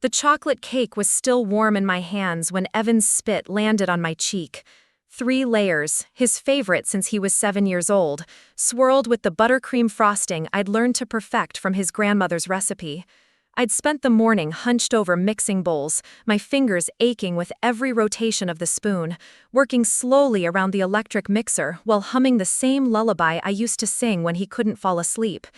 The chocolate cake was still warm in my hands when Evan's spit landed on my cheek. 3 layers, his favorite since he was 7 years old, swirled with the buttercream frosting I'd learned to perfect from his grandmother's recipe. I'd spent the morning hunched over mixing bowls, my fingers aching with every rotation of the spoon, working slowly around the electric mixer while humming the same lullaby I used to sing when he couldn't fall asleep.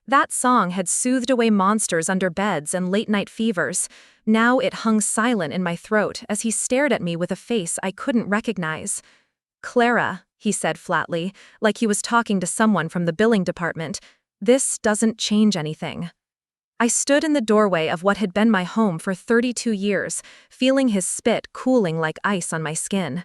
That song had soothed away monsters under beds and late-night fevers. Now it hung silent in my throat as he stared at me with a face I couldn't recognize. "Clara," he said flatly, like he was talking to someone from the billing department, "this doesn't change anything." I stood in the doorway of what had been my home for 32 years, feeling his spit cooling like ice on my skin.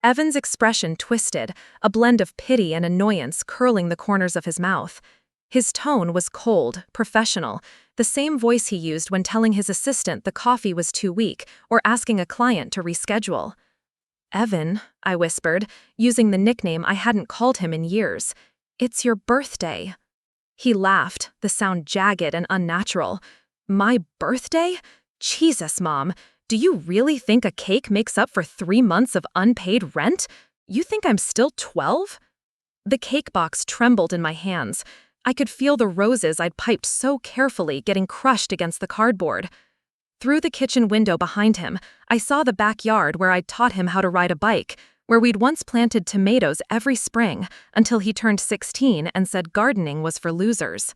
Evan's expression twisted, a blend of pity and annoyance curling the corners of his mouth. His tone was cold, professional, the same voice he used when telling his assistant the coffee was too weak or asking a client to reschedule. "Evan," I whispered, using the nickname I hadn't called him in years, "it's your birthday." He laughed, the sound jagged and unnatural. "My birthday? Jesus, Mom, do you really think a cake makes up for 3 months of unpaid rent? You think I'm still 12? The cake box trembled in my hands. I could feel the roses I'd piped so carefully getting crushed against the cardboard. Through the kitchen window behind him, I saw the backyard where I'd taught him how to ride a bike, where we'd once planted tomatoes every spring until he turned 16 and said gardening was for losers.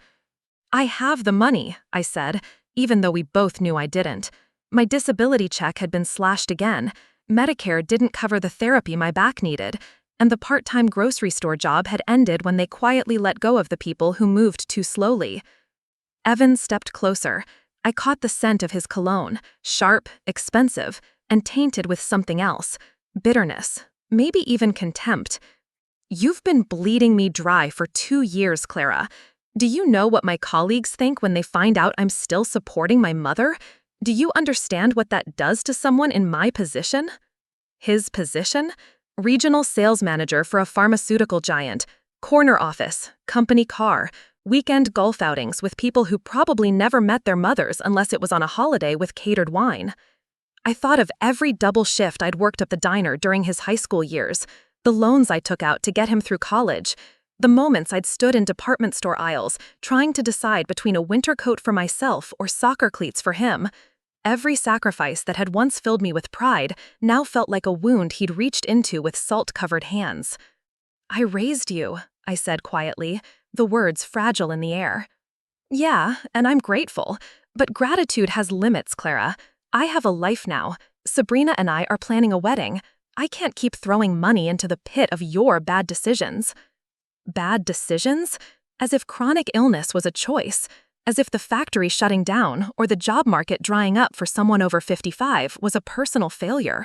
"I have the money," I said, even though we both knew I didn't. My disability check had been slashed again, Medicare didn't cover the therapy my back needed, and the part-time grocery store job had ended when they quietly let go of the people who moved too slowly. Evan stepped closer. I caught the scent of his cologne, sharp, expensive, and tainted with something else, bitterness. Maybe even contempt. "You've been bleeding me dry for 2 years, Clara. Do you know what my colleagues think when they find out I'm still supporting my mother? Do you understand what that does to someone in my position?" His position? Regional sales manager for a pharmaceutical giant, corner office, company car, weekend golf outings with people who probably never met their mothers unless it was on a holiday with catered wine. I thought of every double shift I'd worked up the diner during his high school years, the loans I took out to get him through college, the moments I'd stood in department store aisles trying to decide between a winter coat for myself or soccer cleats for him. Every sacrifice that had once filled me with pride now felt like a wound he'd reached into with salt-covered hands. "I raised you," I said quietly, the words fragile in the air. "Yeah, and I'm grateful, but gratitude has limits, Clara. I have a life now. Sabrina and I are planning a wedding. I can't keep throwing money into the pit of your bad decisions." Bad decisions? As if chronic illness was a choice. As if the factory shutting down or the job market drying up for someone over 55 was a personal failure.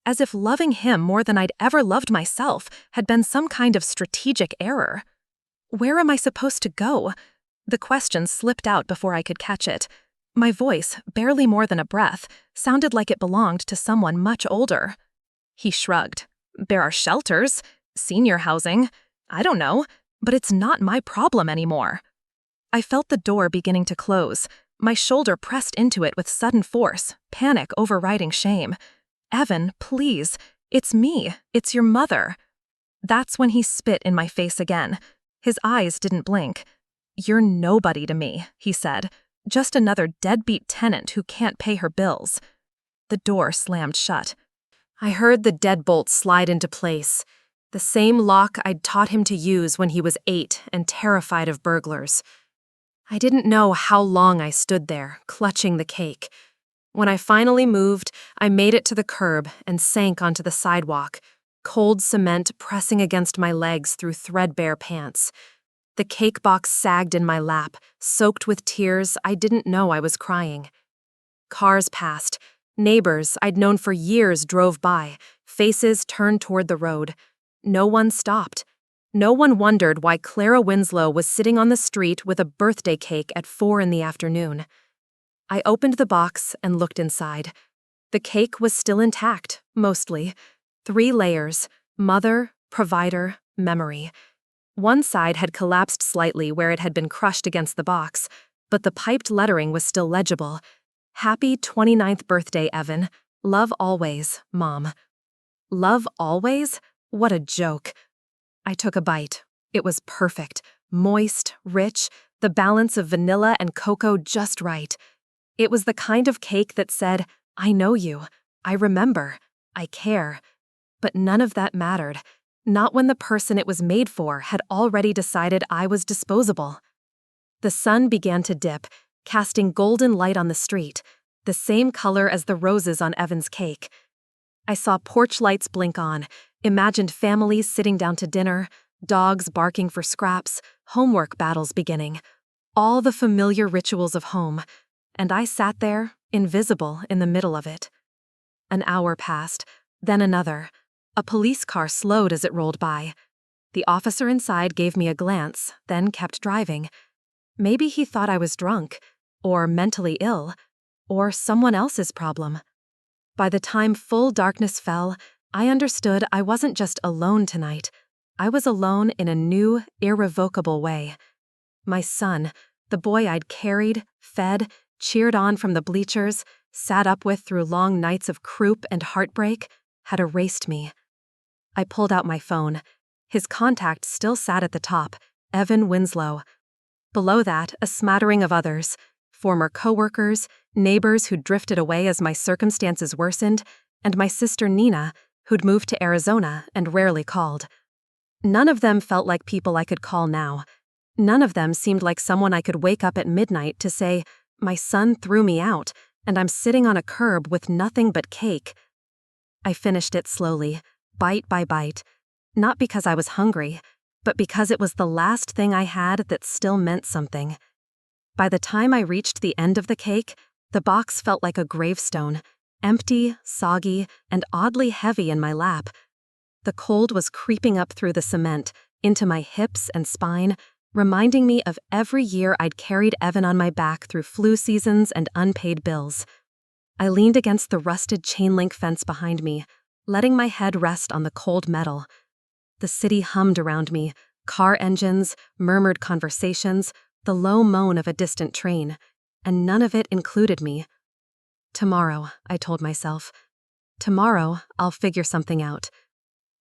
As if loving him more than I'd ever loved myself had been some kind of strategic error. Where am I supposed to go? The question slipped out before I could catch it. My voice, barely more than a breath, sounded like it belonged to someone much older. He shrugged. "There are shelters, senior housing. I don't know, but it's not my problem anymore." I felt the door beginning to close. My shoulder pressed into it with sudden force, panic overriding shame. "Evan, please. It's me. It's your mother." That's when he spit in my face again. His eyes didn't blink. "You're nobody to me," he said. "Just another deadbeat tenant who can't pay her bills." The door slammed shut. I heard the deadbolt slide into place, the same lock I'd taught him to use when he was 8 and terrified of burglars. I didn't know how long I stood there, clutching the cake. When I finally moved, I made it to the curb and sank onto the sidewalk, cold cement pressing against my legs through threadbare pants. The cake box sagged in my lap, soaked with tears I didn't know I was crying. Cars passed. Neighbors I'd known for years drove by, faces turned toward the road. No one stopped. No one wondered why Clara Winslow was sitting on the street with a birthday cake at 4 in the afternoon. I opened the box and looked inside. The cake was still intact, mostly. 3 layers: mother, provider, memory. One side had collapsed slightly where it had been crushed against the box, but the piped lettering was still legible. Happy 29th birthday, Evan. Love always, Mom. Love always? What a joke. I took a bite. It was perfect. Moist, rich, the balance of vanilla and cocoa just right. It was the kind of cake that said, I know you, I remember, I care. But none of that mattered. Not when the person it was made for had already decided I was disposable. The sun began to dip, casting golden light on the street, the same color as the roses on Evan's cake. I saw porch lights blink on, imagined families sitting down to dinner, dogs barking for scraps, homework battles beginning, all the familiar rituals of home, and I sat there, invisible in the middle of it. An hour passed, then another. A police car slowed as it rolled by. The officer inside gave me a glance, then kept driving. Maybe he thought I was drunk, or mentally ill, or someone else's problem. By the time full darkness fell, I understood I wasn't just alone tonight. I was alone in a new, irrevocable way. My son, the boy I'd carried, fed, cheered on from the bleachers, sat up with through long nights of croup and heartbreak, had erased me. I pulled out my phone. His contact still sat at the top, Evan Winslow. Below that, a smattering of others, former coworkers, neighbors who'd drifted away as my circumstances worsened, and my sister Nina, who'd moved to Arizona and rarely called. None of them felt like people I could call now. None of them seemed like someone I could wake up at midnight to say, my son threw me out, and I'm sitting on a curb with nothing but cake. I finished it slowly, bite by bite, not because I was hungry, but because it was the last thing I had that still meant something. By the time I reached the end of the cake, the box felt like a gravestone, empty, soggy, and oddly heavy in my lap. The cold was creeping up through the cement, into my hips and spine, reminding me of every year I'd carried Evan on my back through flu seasons and unpaid bills. I leaned against the rusted chain-link fence behind me, letting my head rest on the cold metal. The city hummed around me, car engines, murmured conversations, the low moan of a distant train, and none of it included me. Tomorrow, I told myself. Tomorrow, I'll figure something out.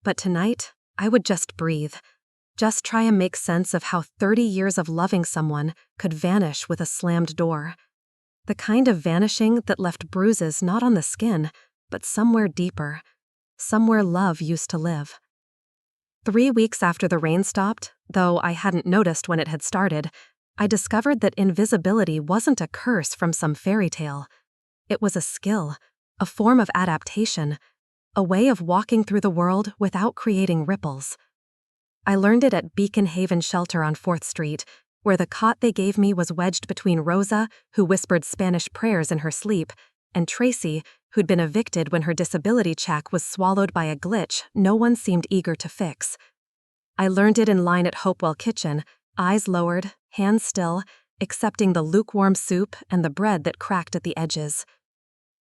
But tonight, I would just breathe. Just try and make sense of how 30 years of loving someone could vanish with a slammed door. The kind of vanishing that left bruises not on the skin, but somewhere deeper, somewhere love used to live. 3 weeks after the rain stopped, though I hadn't noticed when it had started, I discovered that invisibility wasn't a curse from some fairy tale. It was a skill, a form of adaptation, a way of walking through the world without creating ripples. I learned it at Beacon Haven Shelter on 4th Street, where the cot they gave me was wedged between Rosa, who whispered Spanish prayers in her sleep, and Tracy, who'd been evicted when her disability check was swallowed by a glitch no one seemed eager to fix. I learned it in line at Hopewell Kitchen, eyes lowered, hands still, accepting the lukewarm soup and the bread that cracked at the edges.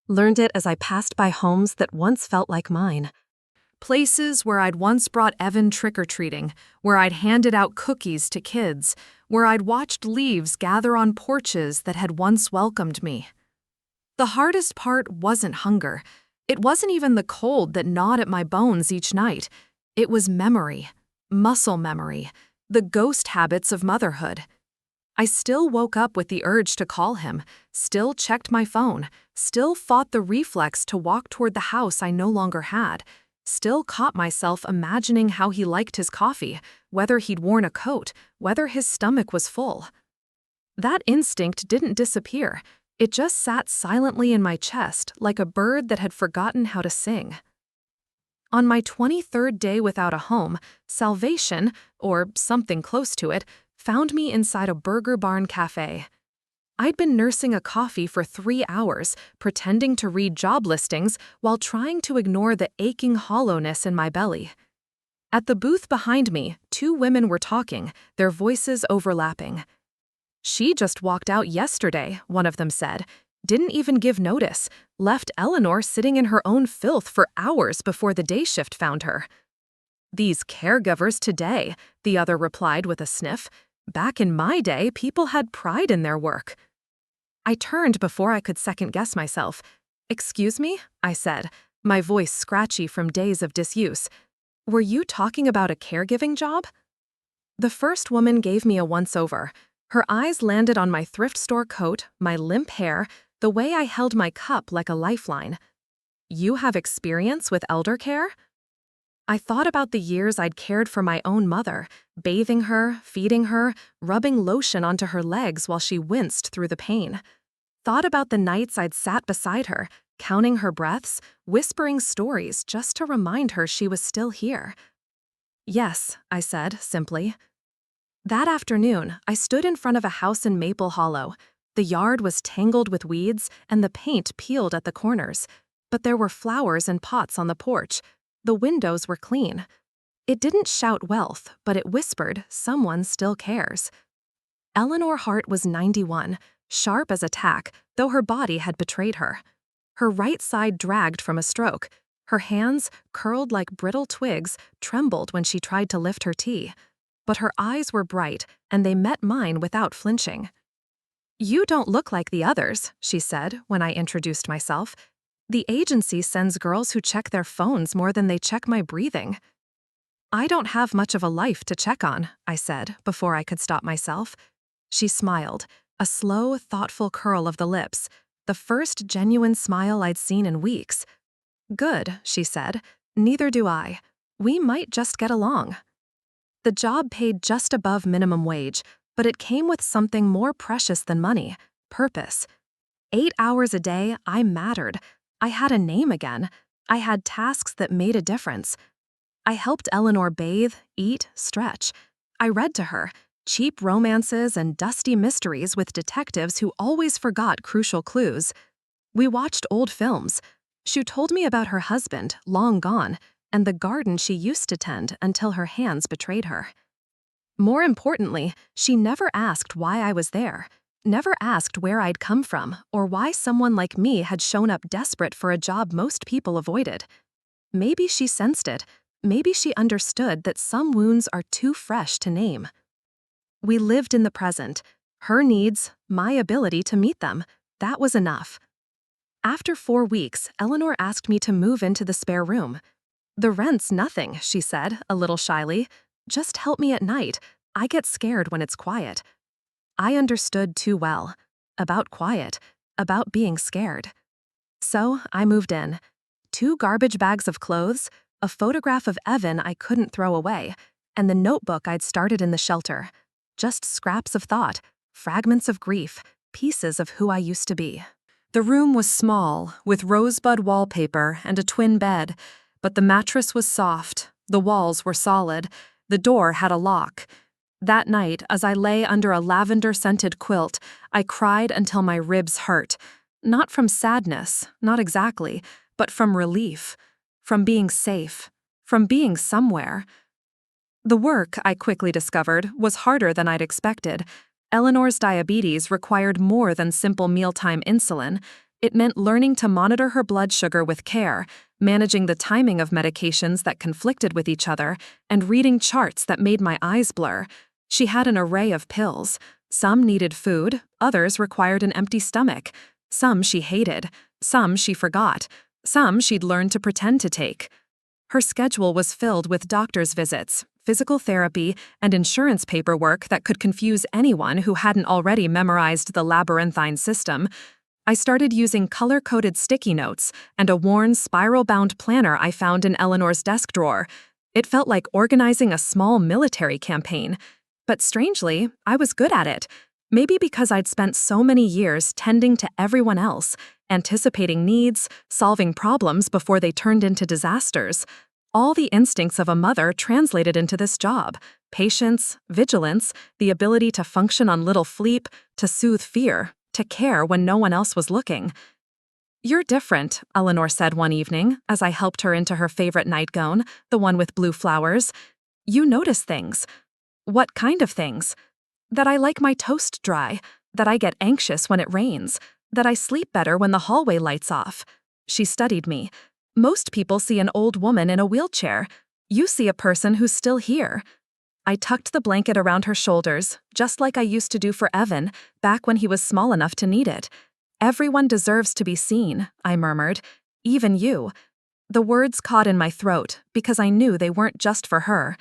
Learned it as I passed by homes that once felt like mine. Places where I'd once brought Evan trick-or-treating, where I'd handed out cookies to kids, where I'd watched leaves gather on porches that had once welcomed me. The hardest part wasn't hunger. It wasn't even the cold that gnawed at my bones each night. It was memory, muscle memory, the ghost habits of motherhood. I still woke up with the urge to call him, still checked my phone, still fought the reflex to walk toward the house I no longer had, still caught myself imagining how he liked his coffee, whether he'd worn a coat, whether his stomach was full. That instinct didn't disappear. It just sat silently in my chest like a bird that had forgotten how to sing. On my 23rd day without a home, salvation, or something close to it, found me inside a Burger Barn cafe. I'd been nursing a coffee for 3 hours, pretending to read job listings while trying to ignore the aching hollowness in my belly. At the booth behind me, 2 women were talking, their voices overlapping. "She just walked out yesterday," one of them said. "Didn't even give notice. Left Eleanor sitting in her own filth for hours before the day shift found her." "These caregivers today," the other replied with a sniff. "Back in my day, people had pride in their work." I turned before I could second-guess myself. "Excuse me?" I said, my voice scratchy from days of disuse. "Were you talking about a caregiving job?" The first woman gave me a once-over. Her eyes landed on my thrift store coat, my limp hair, the way I held my cup like a lifeline. "You have experience with elder care?" I thought about the years I'd cared for my own mother, bathing her, feeding her, rubbing lotion onto her legs while she winced through the pain. Thought about the nights I'd sat beside her, counting her breaths, whispering stories just to remind her she was still here. "Yes," I said, simply. That afternoon, I stood in front of a house in Maple Hollow. The yard was tangled with weeds and the paint peeled at the corners. But there were flowers in pots on the porch. The windows were clean. It didn't shout wealth, but it whispered, "Someone still cares." Eleanor Hart was 91, sharp as a tack, though her body had betrayed her. Her right side dragged from a stroke. Her hands, curled like brittle twigs, trembled when she tried to lift her tea. But her eyes were bright, and they met mine without flinching. "You don't look like the others," she said when I introduced myself. "The agency sends girls who check their phones more than they check my breathing." "I don't have much of a life to check on," I said before I could stop myself. She smiled, a slow, thoughtful curl of the lips, the first genuine smile I'd seen in weeks. "Good," she said. "Neither do I. We might just get along." The job paid just above minimum wage, but it came with something more precious than money: purpose. 8 hours a day, I mattered. I had a name again. I had tasks that made a difference. I helped Eleanor bathe, eat, stretch. I read to her, cheap romances and dusty mysteries with detectives who always forgot crucial clues. We watched old films. She told me about her husband, long gone, and the garden she used to tend until her hands betrayed her. More importantly, she never asked why I was there, never asked where I'd come from or why someone like me had shown up desperate for a job most people avoided. Maybe she sensed it. Maybe she understood that some wounds are too fresh to name. We lived in the present. Her needs, my ability to meet them. That was enough. After 4 weeks, Eleanor asked me to move into the spare room. "The rent's nothing," she said, a little shyly. "Just help me at night. I get scared when it's quiet." I understood too well. About quiet. About being scared. So I moved in. 2 garbage bags of clothes, a photograph of Evan I couldn't throw away, and the notebook I'd started in the shelter. Just scraps of thought, fragments of grief, pieces of who I used to be. The room was small, with rosebud wallpaper and a twin bed, but the mattress was soft, the walls were solid, the door had a lock. That night, as I lay under a lavender-scented quilt, I cried until my ribs hurt. Not from sadness, not exactly, but from relief, from being safe, from being somewhere. The work, I quickly discovered, was harder than I'd expected. Eleanor's diabetes required more than simple mealtime insulin. It meant learning to monitor her blood sugar with care, managing the timing of medications that conflicted with each other, and reading charts that made my eyes blur. She had an array of pills. Some needed food, others required an empty stomach. Some she hated, some she forgot, some she'd learned to pretend to take. Her schedule was filled with doctor's visits, physical therapy, and insurance paperwork that could confuse anyone who hadn't already memorized the labyrinthine system. I started using color-coded sticky notes and a worn spiral-bound planner I found in Eleanor's desk drawer. It felt like organizing a small military campaign. But strangely, I was good at it. Maybe because I'd spent so many years tending to everyone else, anticipating needs, solving problems before they turned into disasters. All the instincts of a mother translated into this job: patience, vigilance, the ability to function on little sleep, to soothe fear, to care when no one else was looking. "You're different," Eleanor said one evening, as I helped her into her favorite nightgown, the one with blue flowers. "You notice things." "What kind of things?" "That I like my toast dry, that I get anxious when it rains, that I sleep better when the hallway lights off." She studied me. "Most people see an old woman in a wheelchair. You see a person who's still here." I tucked the blanket around her shoulders, just like I used to do for Evan, back when he was small enough to need it. "Everyone deserves to be seen," I murmured. "Even you." The words caught in my throat, because I knew they weren't just for her.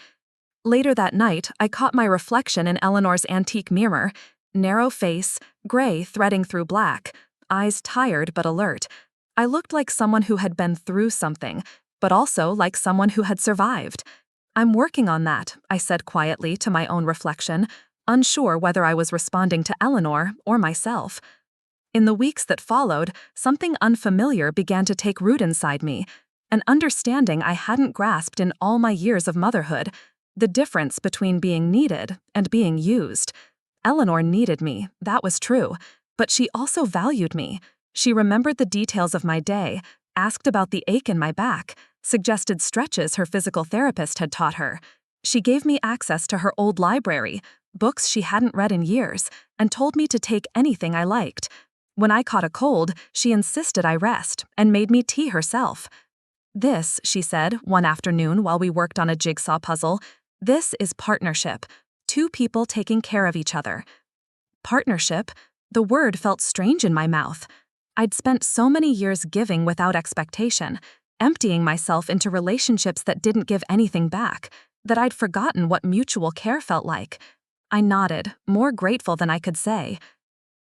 Later that night, I caught my reflection in Eleanor's antique mirror. Narrow face, gray threading through black, eyes tired but alert. I looked like someone who had been through something, but also like someone who had survived. "I'm working on that," I said quietly to my own reflection, unsure whether I was responding to Eleanor or myself. In the weeks that followed, something unfamiliar began to take root inside me, an understanding I hadn't grasped in all my years of motherhood, the difference between being needed and being used. Eleanor needed me, that was true, but she also valued me. She remembered the details of my day, asked about the ache in my back, suggested stretches her physical therapist had taught her. She gave me access to her old library, books she hadn't read in years, and told me to take anything I liked. When I caught a cold, she insisted I rest and made me tea herself. "This," she said one afternoon while we worked on a jigsaw puzzle, "this is partnership. Two people taking care of each other." Partnership? The word felt strange in my mouth. I'd spent so many years giving without expectation, emptying myself into relationships that didn't give anything back, that I'd forgotten what mutual care felt like. I nodded, more grateful than I could say.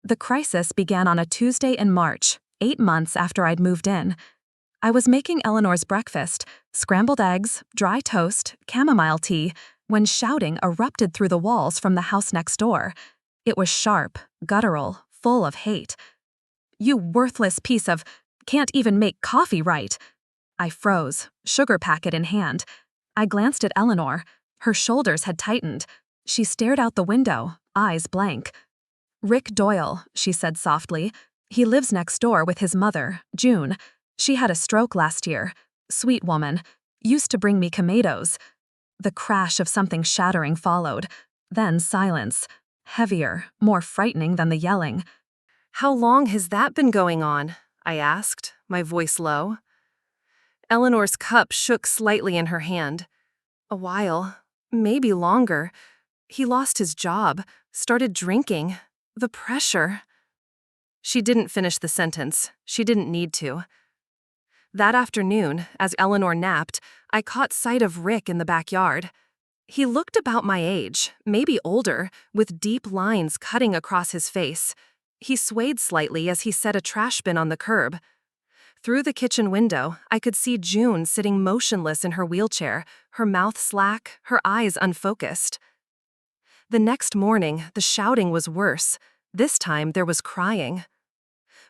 The crisis began on a Tuesday in March, 8 months after I'd moved in. I was making Eleanor's breakfast, scrambled eggs, dry toast, chamomile tea, when shouting erupted through the walls from the house next door. It was sharp, guttural, full of hate. "You worthless piece of... can't even make coffee right." I froze, sugar packet in hand. I glanced at Eleanor. Her shoulders had tightened. She stared out the window, eyes blank. "Rick Doyle," she said softly. "He lives next door with his mother, June. She had a stroke last year. Sweet woman. Used to bring me tomatoes." The crash of something shattering followed. Then silence. Heavier, more frightening than the yelling. "How long has that been going on?" I asked, my voice low. Eleanor's cup shook slightly in her hand. "A while. Maybe longer. He lost his job, started drinking. The pressure." She didn't finish the sentence. She didn't need to. That afternoon, as Eleanor napped, I caught sight of Rick in the backyard. He looked about my age, maybe older, with deep lines cutting across his face. He swayed slightly as he set a trash bin on the curb. Through the kitchen window, I could see June sitting motionless in her wheelchair, her mouth slack, her eyes unfocused. The next morning, the shouting was worse. This time, there was crying.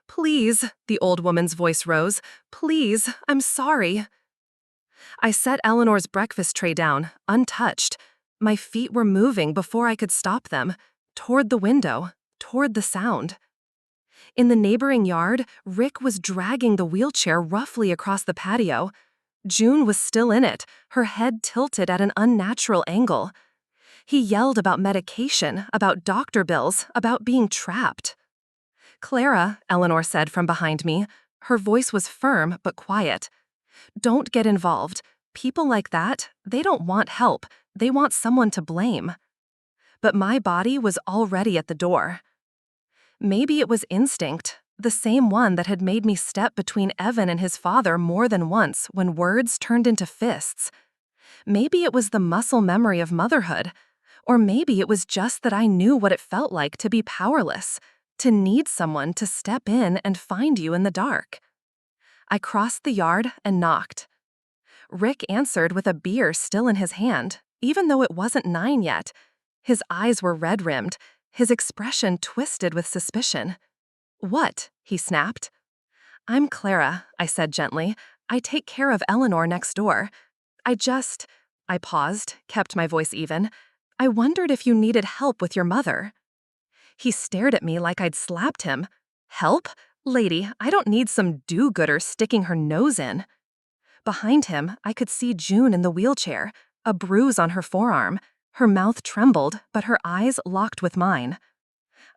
"Please," the old woman's voice rose. "Please, I'm sorry." I set Eleanor's breakfast tray down, untouched. My feet were moving before I could stop them, toward the window, toward the sound. In the neighboring yard, Rick was dragging the wheelchair roughly across the patio. June was still in it, her head tilted at an unnatural angle. He yelled about medication, about doctor bills, about being trapped. "Clara," Eleanor said from behind me. Her voice was firm but quiet. "Don't get involved. People like that, they don't want help. They want someone to blame." But my body was already at the door. Maybe it was instinct, the same one that had made me step between Evan and his father more than once when words turned into fists. Maybe it was the muscle memory of motherhood. Or maybe it was just that I knew what it felt like to be powerless, to need someone to step in and find you in the dark. I crossed the yard and knocked. Rick answered with a beer still in his hand, even though it wasn't 9 yet. His eyes were red-rimmed, his expression twisted with suspicion. "What?" he snapped. "I'm Clara," I said gently. "I take care of Eleanor next door. I paused, kept my voice even. I wondered if you needed help with your mother." He stared at me like I'd slapped him. "Help? Lady, I don't need some do-gooder sticking her nose in." Behind him, I could see June in the wheelchair, a bruise on her forearm. Her mouth trembled, but her eyes locked with mine.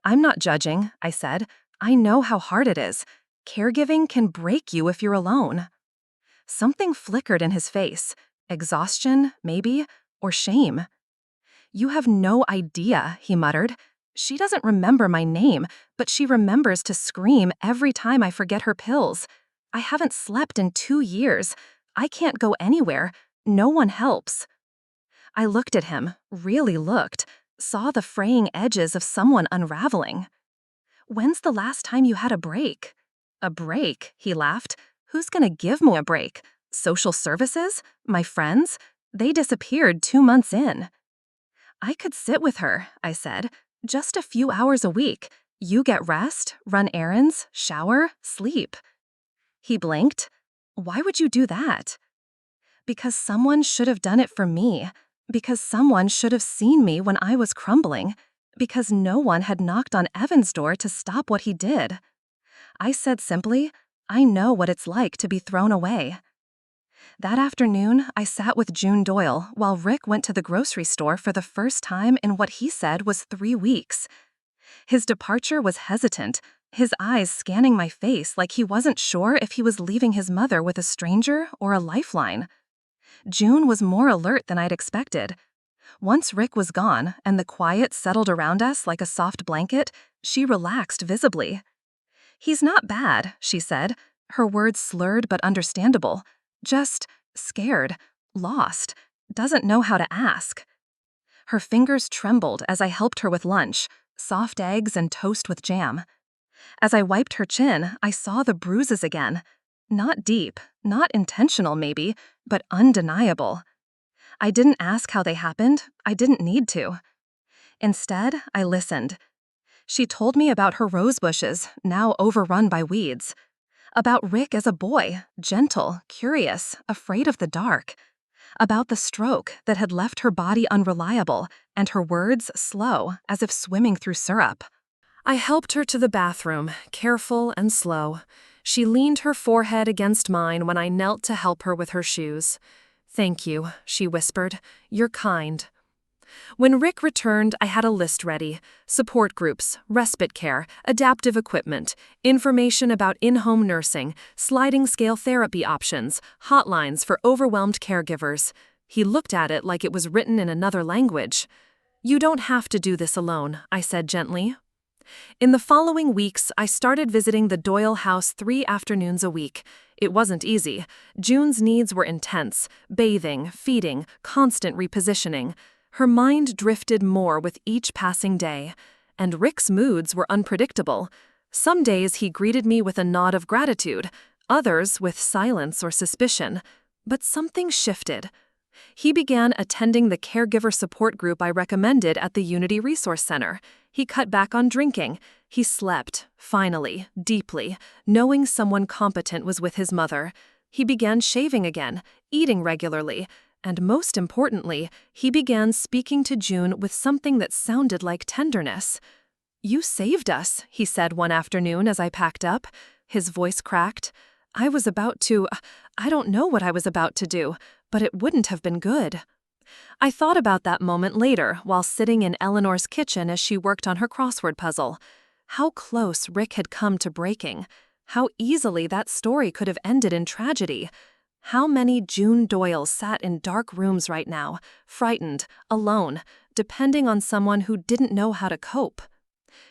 "I'm not judging," I said. "I know how hard it is. Caregiving can break you if you're alone." Something flickered in his face. Exhaustion, maybe, or shame. "You have no idea," he muttered. "She doesn't remember my name, but she remembers to scream every time I forget her pills. I haven't slept in 2 years. I can't go anywhere. No one helps." I looked at him, really looked, saw the fraying edges of someone unraveling. "When's the last time you had a break?" "A break?" he laughed. "Who's gonna give me a break? Social services? My friends? They disappeared 2 months in." "I could sit with her," I said. "Just a few hours a week. You get rest, run errands, shower, sleep." He blinked. "Why would you do that?" "Because someone should have done it for me. Because someone should have seen me when I was crumbling. Because no one had knocked on Evan's door to stop what he did." I said simply, "I know what it's like to be thrown away." That afternoon, I sat with June Doyle while Rick went to the grocery store for the first time in what he said was 3 weeks. His departure was hesitant, his eyes scanning my face like he wasn't sure if he was leaving his mother with a stranger or a lifeline. June was more alert than I'd expected. Once Rick was gone and the quiet settled around us like a soft blanket, she relaxed visibly. "He's not bad," she said, her words slurred but understandable. "Just scared, lost, doesn't know how to ask." Her fingers trembled as I helped her with lunch, soft eggs and toast with jam. As I wiped her chin, I saw the bruises again. Not deep, not intentional maybe, but undeniable. I didn't ask how they happened. I didn't need to. Instead, I listened. She told me about her rose bushes, now overrun by weeds. About Rick as a boy, gentle, curious, afraid of the dark. About the stroke that had left her body unreliable and her words slow, as if swimming through syrup. I helped her to the bathroom, careful and slow. She leaned her forehead against mine when I knelt to help her with her shoes. "Thank you," she whispered. "You're kind." When Rick returned, I had a list ready. Support groups, respite care, adaptive equipment, information about in-home nursing, sliding scale therapy options, hotlines for overwhelmed caregivers. He looked at it like it was written in another language. "You don't have to do this alone," I said gently. In the following weeks, I started visiting the Doyle house 3 afternoons a week. It wasn't easy. June's needs were intense: bathing, feeding, constant repositioning. Her mind drifted more with each passing day. And Rick's moods were unpredictable. Some days he greeted me with a nod of gratitude, others with silence or suspicion. But something shifted. He began attending the caregiver support group I recommended at the Unity Resource Center. He cut back on drinking. He slept, finally, deeply, knowing someone competent was with his mother. He began shaving again, eating regularly, and most importantly, he began speaking to June with something that sounded like tenderness. "You saved us," he said one afternoon as I packed up. His voice cracked. I don't know what I was about to do, but it wouldn't have been good. I thought about that moment later while sitting in Eleanor's kitchen as she worked on her crossword puzzle. How close Rick had come to breaking. How easily that story could have ended in tragedy. How many June Doyles sat in dark rooms right now, frightened, alone, depending on someone who didn't know how to cope.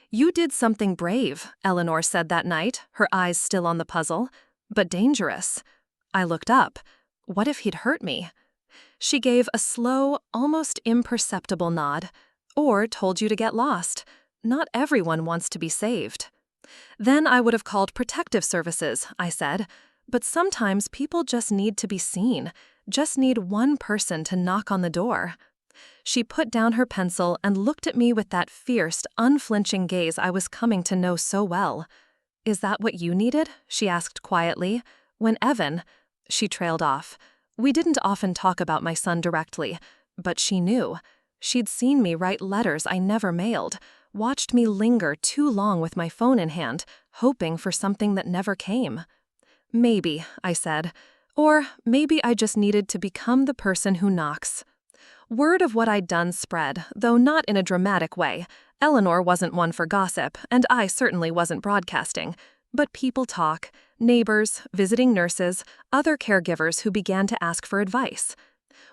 "You did something brave," Eleanor said that night, her eyes still on the puzzle, "but dangerous." I looked up. What if he'd hurt me? She gave a slow, almost imperceptible nod. "Or told you to get lost. Not everyone wants to be saved." "Then I would have called protective services," I said. "But sometimes people just need to be seen, just need one person to knock on the door." She put down her pencil and looked at me with that fierce, unflinching gaze I was coming to know so well. "Is that what you needed?" she asked quietly. "When Evan—" She trailed off. We didn't often talk about my son directly, but she knew. She'd seen me write letters I never mailed, watched me linger too long with my phone in hand, hoping for something that never came. "Maybe," I said. "Or maybe I just needed to become the person who knocks." Word of what I'd done spread, though not in a dramatic way. Eleanor wasn't one for gossip, and I certainly wasn't broadcasting. But people talk. Neighbors, visiting nurses, other caregivers who began to ask for advice.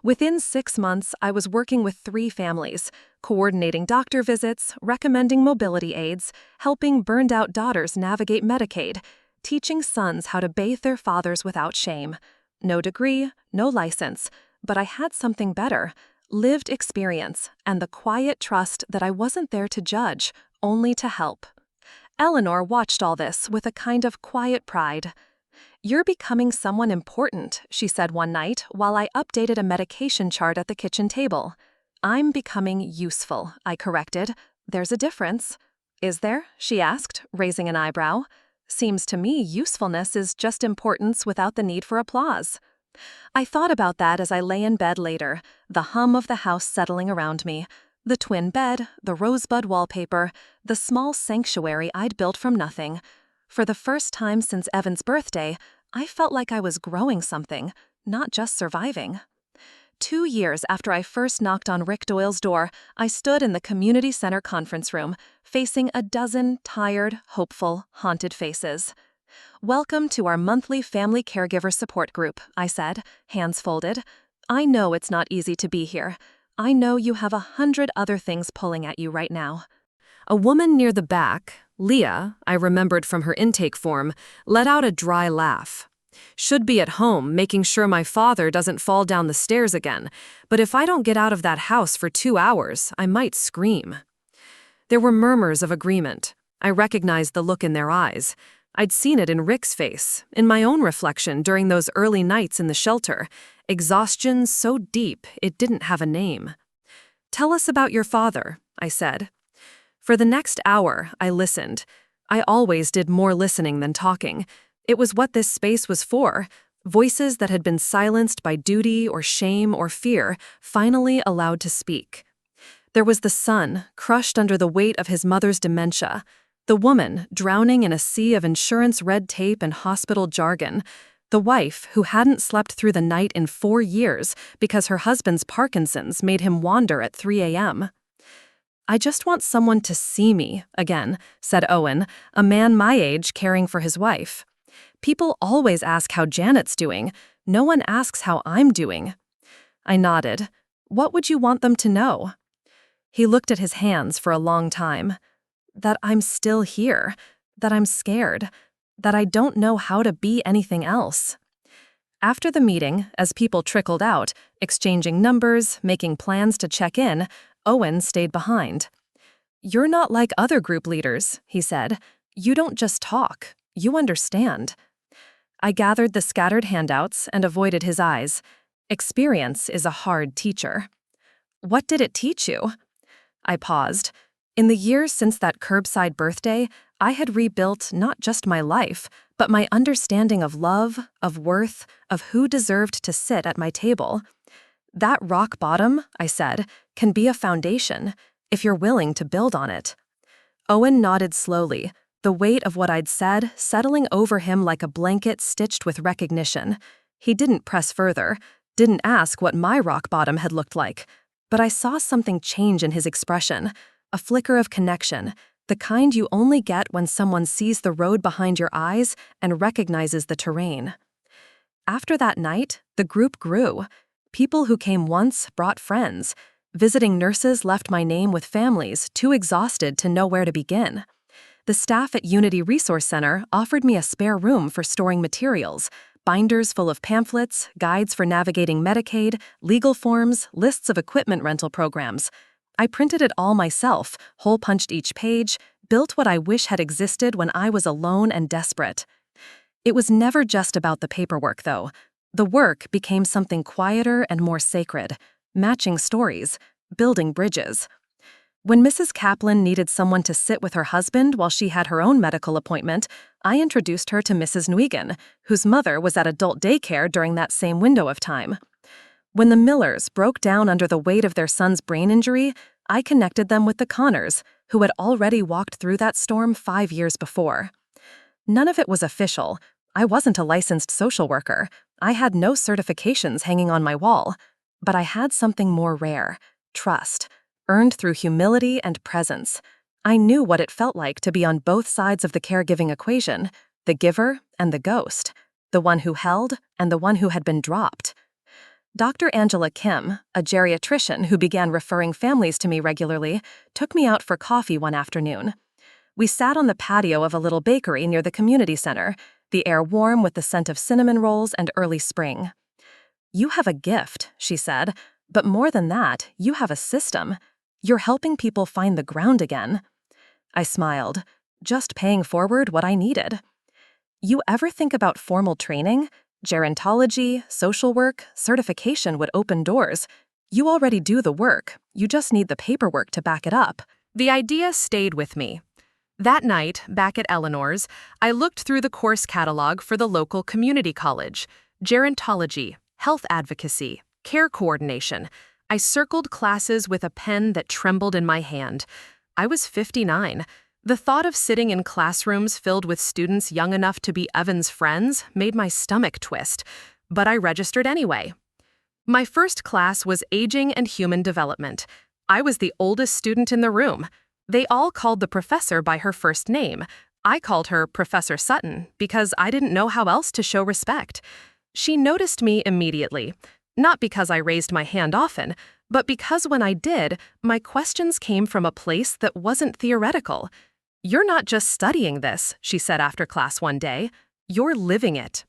Within 6 months, I was working with 3 families, coordinating doctor visits, recommending mobility aids, helping burned-out daughters navigate Medicaid, teaching sons how to bathe their fathers without shame. No degree, no license, but I had something better: lived experience and the quiet trust that I wasn't there to judge, only to help. Eleanor watched all this with a kind of quiet pride. "You're becoming someone important," she said one night while I updated a medication chart at the kitchen table. "I'm becoming useful," I corrected. "There's a difference." "Is there?" she asked, raising an eyebrow. "Seems to me usefulness is just importance without the need for applause." I thought about that as I lay in bed later, the hum of the house settling around me. The twin bed, the rosebud wallpaper, the small sanctuary I'd built from nothing. For the first time since Evan's birthday, I felt like I was growing something, not just surviving. 2 years after I first knocked on Rick Doyle's door, I stood in the community center conference room, facing a dozen tired, hopeful, haunted faces. "Welcome to our monthly family caregiver support group," I said, hands folded. "I know it's not easy to be here. I know you have 100 other things pulling at you right now." A woman near the back, Leah, I remembered from her intake form, let out a dry laugh. "Should be at home, making sure my father doesn't fall down the stairs again, but if I don't get out of that house for 2 hours, I might scream." There were murmurs of agreement. I recognized the look in their eyes. I'd seen it in Rick's face, in my own reflection during those early nights in the shelter. Exhaustion so deep it didn't have a name. "Tell us about your father," I said. For the next hour, I listened. I always did more listening than talking. It was what this space was for. Voices that had been silenced by duty or shame or fear, finally allowed to speak. There was the son, crushed under the weight of his mother's dementia. The woman, drowning in a sea of insurance red tape and hospital jargon. The wife, who hadn't slept through the night in 4 years because her husband's Parkinson's made him wander at 3 a.m. "I just want someone to see me," again, said Owen, a man my age caring for his wife. "People always ask how Janet's doing. No one asks how I'm doing." I nodded. "What would you want them to know?" He looked at his hands for a long time. "That I'm still here, that I'm scared, that I don't know how to be anything else." After the meeting, as people trickled out, exchanging numbers, making plans to check in, Owen stayed behind. "You're not like other group leaders," he said. "You don't just talk, you understand." I gathered the scattered handouts and avoided his eyes. Experience is a hard teacher. "What did it teach you?" I paused. In the years since that curbside birthday, I had rebuilt not just my life, but my understanding of love, of worth, of who deserved to sit at my table. "That rock bottom," I said, "can be a foundation, if you're willing to build on it." Owen nodded slowly, the weight of what I'd said settling over him like a blanket stitched with recognition. He didn't press further, didn't ask what my rock bottom had looked like, but I saw something change in his expression, a flicker of connection, the kind you only get when someone sees the road behind your eyes and recognizes the terrain. After that night, the group grew. People who came once brought friends. Visiting nurses left my name with families too exhausted to know where to begin. The staff at Unity Resource Center offered me a spare room for storing materials, binders full of pamphlets, guides for navigating Medicaid, legal forms, lists of equipment rental programs. I printed it all myself, hole-punched each page, built what I wish had existed when I was alone and desperate. It was never just about the paperwork, though. The work became something quieter and more sacred, matching stories, building bridges. When Mrs. Kaplan needed someone to sit with her husband while she had her own medical appointment, I introduced her to Mrs. Nguyen, whose mother was at adult daycare during that same window of time. When the Millers broke down under the weight of their son's brain injury, I connected them with the Connors, who had already walked through that storm 5 years before. None of it was official. I wasn't a licensed social worker. I had no certifications hanging on my wall. But I had something more rare: trust, earned through humility and presence. I knew what it felt like to be on both sides of the caregiving equation, the giver and the ghost, the one who held and the one who had been dropped. Dr. Angela Kim, a geriatrician who began referring families to me regularly, took me out for coffee one afternoon. We sat on the patio of a little bakery near the community center, the air warm with the scent of cinnamon rolls and early spring. "You have a gift," she said, "but more than that, you have a system. You're helping people find the ground again." I smiled, just paying forward what I needed. "You ever think about formal training? Gerontology, social work, certification would open doors. You already do the work, you just need the paperwork to back it up." The idea stayed with me. That night, back at Eleanor's, I looked through the course catalog for the local community college: gerontology, health advocacy, care coordination. I circled classes with a pen that trembled in my hand. I was 59. The thought of sitting in classrooms filled with students young enough to be Evan's friends made my stomach twist, but I registered anyway. My first class was Aging and Human Development. I was the oldest student in the room. They all called the professor by her first name. I called her Professor Sutton because I didn't know how else to show respect. She noticed me immediately, not because I raised my hand often, but because when I did, my questions came from a place that wasn't theoretical. "You're not just studying this," she said after class one day. "You're living it."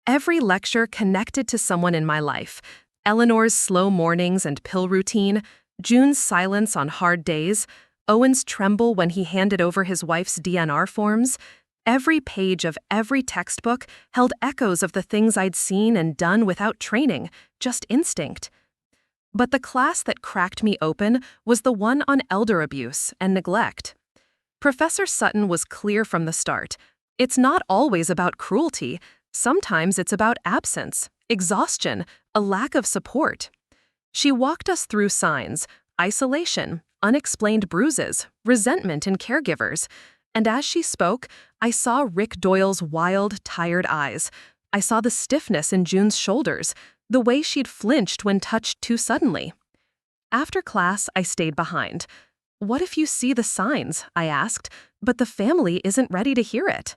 Every lecture connected to someone in my life. Eleanor's slow mornings and pill routine, June's silence on hard days, Owen's tremble when he handed over his wife's DNR forms. Every page of every textbook held echoes of the things I'd seen and done without training, just instinct. But the class that cracked me open was the one on elder abuse and neglect. Professor Sutton was clear from the start. It's not always about cruelty. Sometimes it's about absence, exhaustion, a lack of support. She walked us through signs: isolation, unexplained bruises, resentment in caregivers. And as she spoke, I saw Rick Doyle's wild, tired eyes. I saw the stiffness in June's shoulders, the way she'd flinched when touched too suddenly. After class, I stayed behind. "What if you see the signs?" I asked, "but the family isn't ready to hear it?"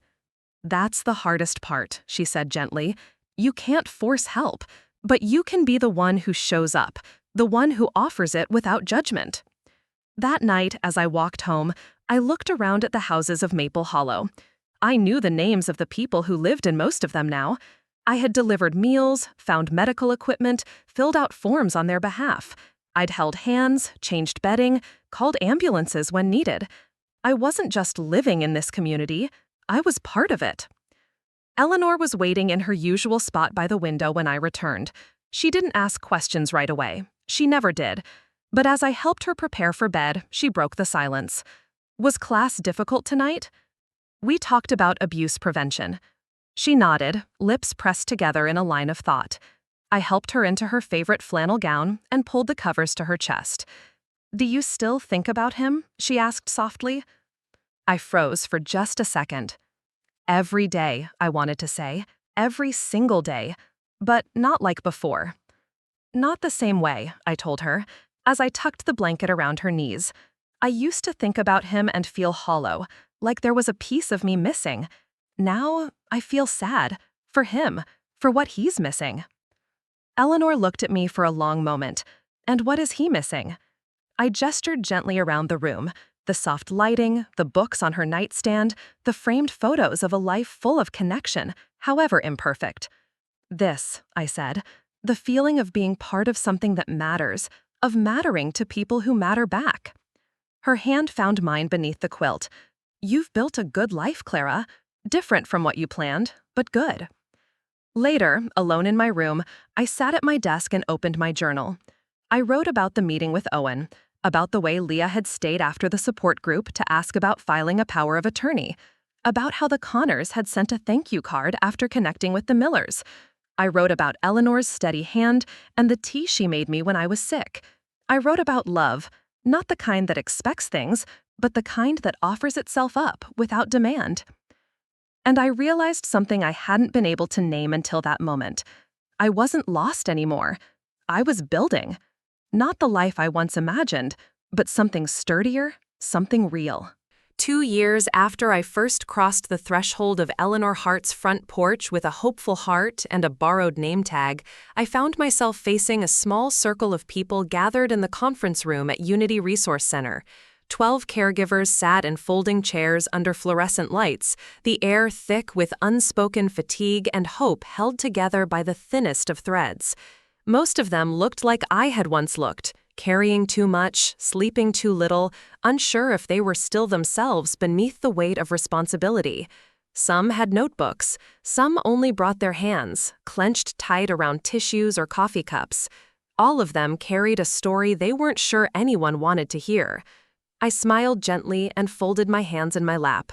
"That's the hardest part," she said gently. "You can't force help, but you can be the one who shows up, the one who offers it without judgment." That night, as I walked home, I looked around at the houses of Maple Hollow. I knew the names of the people who lived in most of them now. I had delivered meals, found medical equipment, filled out forms on their behalf. I'd held hands, changed bedding, called ambulances when needed. I wasn't just living in this community, I was part of it. Eleanor was waiting in her usual spot by the window when I returned. She didn't ask questions right away. She never did. But as I helped her prepare for bed, she broke the silence. "Was class difficult tonight?" We talked about abuse prevention. She nodded, lips pressed together in a line of thought. I helped her into her favorite flannel gown and pulled the covers to her chest. "Do you still think about him?" she asked softly. I froze for just a second. Every day, I wanted to say. Every single day. But not like before. "Not the same way," I told her, as I tucked the blanket around her knees. "I used to think about him and feel hollow, like there was a piece of me missing. Now, I feel sad. For him. For what he's missing." Eleanor looked at me for a long moment. "And what is he missing?" I gestured gently around the room. The soft lighting, the books on her nightstand, the framed photos of a life full of connection, however imperfect. "This," I said, "the feeling of being part of something that matters, of mattering to people who matter back." Her hand found mine beneath the quilt. "You've built a good life, Clara. Different from what you planned, but good." Later, alone in my room, I sat at my desk and opened my journal. I wrote about the meeting with Owen, about the way Leah had stayed after the support group to ask about filing a power of attorney, about how the Connors had sent a thank you card after connecting with the Millers. I wrote about Eleanor's steady hand and the tea she made me when I was sick. I wrote about love, not the kind that expects things, but the kind that offers itself up without demand. And I realized something I hadn't been able to name until that moment. I wasn't lost anymore. I was building. Not the life I once imagined, but something sturdier, something real. 2 years after I first crossed the threshold of Eleanor Hart's front porch with a hopeful heart and a borrowed name tag, I found myself facing a small circle of people gathered in the conference room at Unity Resource Center. 12 caregivers sat in folding chairs under fluorescent lights, the air thick with unspoken fatigue and hope held together by the thinnest of threads. Most of them looked like I had once looked, carrying too much, sleeping too little, unsure if they were still themselves beneath the weight of responsibility. Some had notebooks, some only brought their hands, clenched tight around tissues or coffee cups. All of them carried a story they weren't sure anyone wanted to hear. I smiled gently and folded my hands in my lap.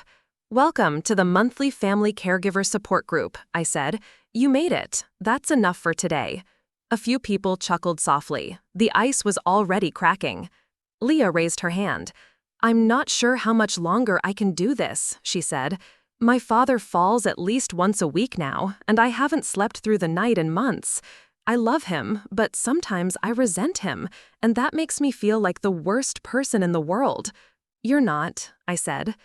"Welcome to the monthly family caregiver support group," I said. "You made it. That's enough for today." A few people chuckled softly. The ice was already cracking. Leah raised her hand. "I'm not sure how much longer I can do this," she said. "My father falls at least once a week now, and I haven't slept through the night in months. I love him, but sometimes I resent him, and that makes me feel like the worst person in the world." "You're not," I said.